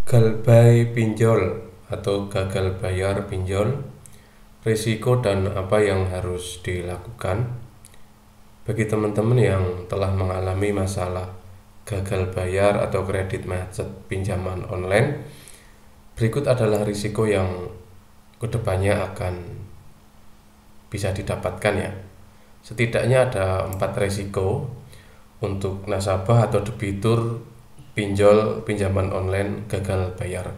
Galbay pinjol atau gagal bayar pinjol, risiko dan apa yang harus dilakukan. Bagi teman-teman yang telah mengalami masalah gagal bayar atau kredit macet pinjaman online, berikut adalah risiko yang kedepannya akan bisa didapatkan ya. Setidaknya ada 4 risiko untuk nasabah atau debitur pinjol pinjaman online gagal bayar.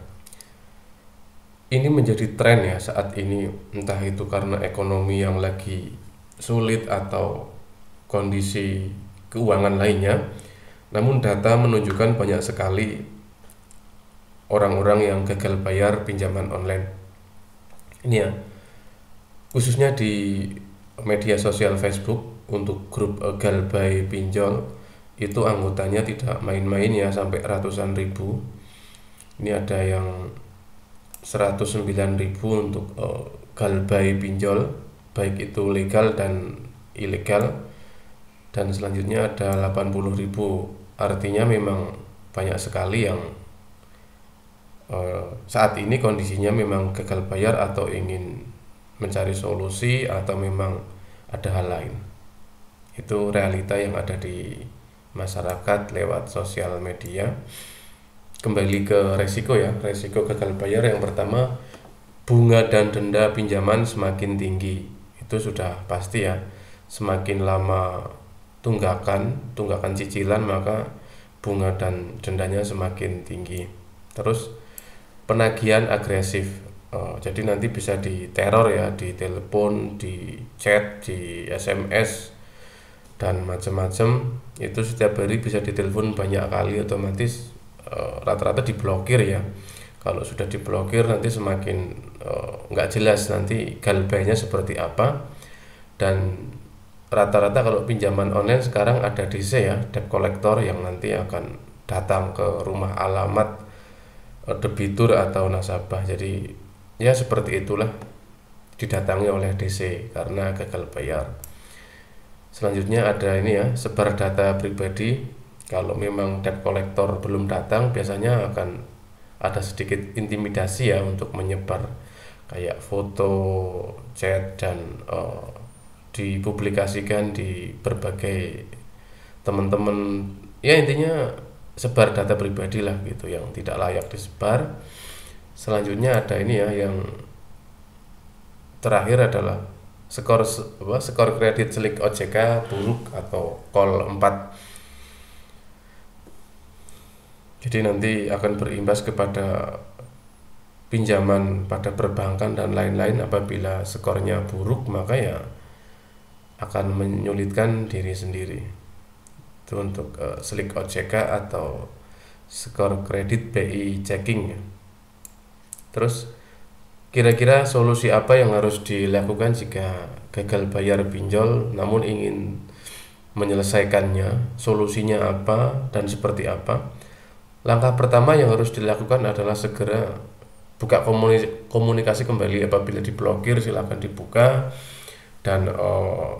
Ini menjadi tren ya saat ini, entah itu karena ekonomi yang lagi sulit atau kondisi keuangan lainnya. Namun data menunjukkan banyak sekali orang-orang yang gagal bayar pinjaman online. Ini ya, khususnya di media sosial Facebook untuk grup Galbay pinjol itu anggotanya tidak main-main ya, sampai ratusan ribu. Ini ada yang 109.000 untuk Galbay pinjol, baik itu legal dan ilegal, dan selanjutnya ada 80.000. Artinya memang banyak sekali yang saat ini kondisinya memang gagal bayar atau ingin mencari solusi atau memang ada hal lain. Itu realita yang ada di masyarakat lewat sosial media. Kembali ke resiko ya, resiko gagal bayar yang pertama, bunga dan denda pinjaman semakin tinggi. Itu sudah pasti ya, semakin lama tunggakan cicilan maka bunga dan dendanya semakin tinggi. Terus penagihan agresif, jadi nanti bisa diteror ya, di telepon, di chat, di SMS dan macam-macam. Itu setiap hari bisa ditelepon banyak kali, otomatis rata-rata diblokir ya. Kalau sudah diblokir nanti semakin nggak jelas nanti galbaynya seperti apa. Dan rata-rata kalau pinjaman online sekarang ada DC ya, debt collector, yang nanti akan datang ke rumah alamat debitur atau nasabah. Jadi ya seperti itulah, didatangi oleh DC karena gagal bayar. Selanjutnya ada ini ya, sebar data pribadi. Kalau memang debt collector belum datang, biasanya akan ada sedikit intimidasi ya untuk menyebar kayak foto, chat, dan dipublikasikan di berbagai teman-teman. Ya intinya sebar data pribadi lah gitu, yang tidak layak disebar. Selanjutnya ada ini ya, yang terakhir adalah skor kredit selik OJK buruk atau call 4. Jadi nanti akan berimbas kepada pinjaman pada perbankan dan lain-lain. Apabila skornya buruk maka ya akan menyulitkan diri sendiri. Itu untuk selik OJK atau skor kredit BI checking. Terus kira-kira solusi apa yang harus dilakukan jika gagal bayar pinjol namun ingin menyelesaikannya? Solusinya apa dan seperti apa? Langkah pertama yang harus dilakukan adalah segera buka komunikasi kembali. Apabila diblokir silakan dibuka dan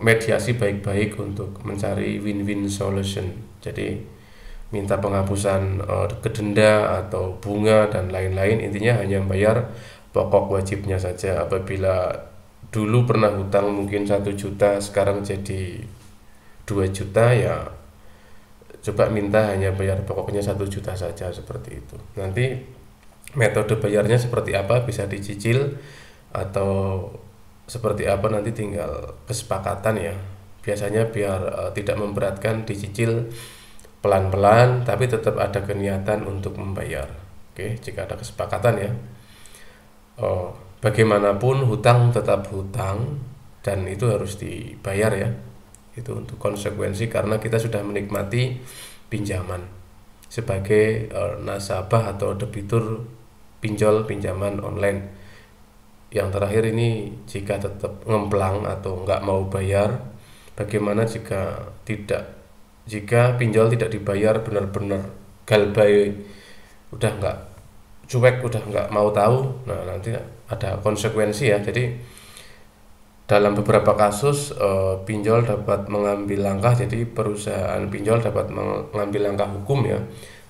mediasi baik-baik untuk mencari win-win solution. Jadi minta penghapusan denda atau bunga dan lain-lain. Intinya hanya bayar pokok wajibnya saja. Apabila dulu pernah hutang mungkin 1 juta, sekarang jadi 2 juta ya, coba minta hanya bayar pokoknya 1 juta saja, seperti itu. Nanti metode bayarnya seperti apa, bisa dicicil atau seperti apa, nanti tinggal kesepakatan ya. Biasanya biar tidak memberatkan, dicicil pelan-pelan tapi tetap ada keniatan untuk membayar. Oke, jika ada kesepakatan ya. Bagaimanapun hutang tetap hutang dan itu harus dibayar ya. Itu untuk konsekuensi, karena kita sudah menikmati pinjaman sebagai nasabah atau debitur pinjol pinjaman online. Yang terakhir ini, jika tetap ngemplang atau nggak mau bayar, bagaimana jika pinjol tidak dibayar benar-benar galbay, udah nggak cuek, udah nggak mau tahu, nah nanti ada konsekuensi ya. Jadi dalam beberapa kasus pinjol dapat mengambil langkah, jadi perusahaan pinjol dapat mengambil langkah hukum ya.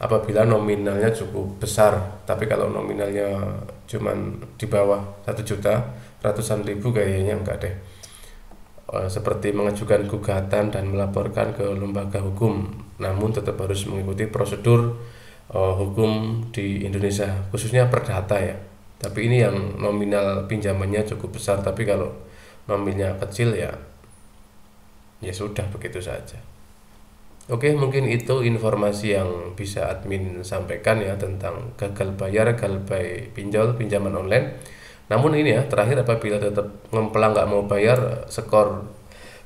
apabila nominalnya cukup besar. Tapi kalau nominalnya cuman di bawah 1 juta, ratusan ribu, kayaknya enggak deh. Seperti mengajukan gugatan dan melaporkan ke lembaga hukum, namun tetap harus mengikuti prosedur hukum di Indonesia, khususnya perdata ya. Tapi ini yang nominal pinjamannya cukup besar, tapi kalau nominalnya kecil ya sudah begitu saja. Oke, mungkin itu informasi yang bisa admin sampaikan ya tentang gagal bayar, pinjaman online. Namun ini ya, terakhir apabila tetap ngemplang nggak mau bayar, skor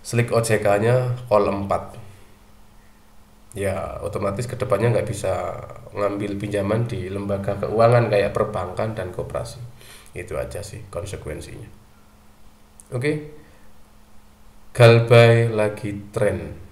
slik OJK-nya kolom 4. Ya otomatis kedepannya nggak bisa ngambil pinjaman di lembaga keuangan kayak perbankan dan koperasi. Itu aja sih konsekuensinya. Oke, Galbay lagi tren.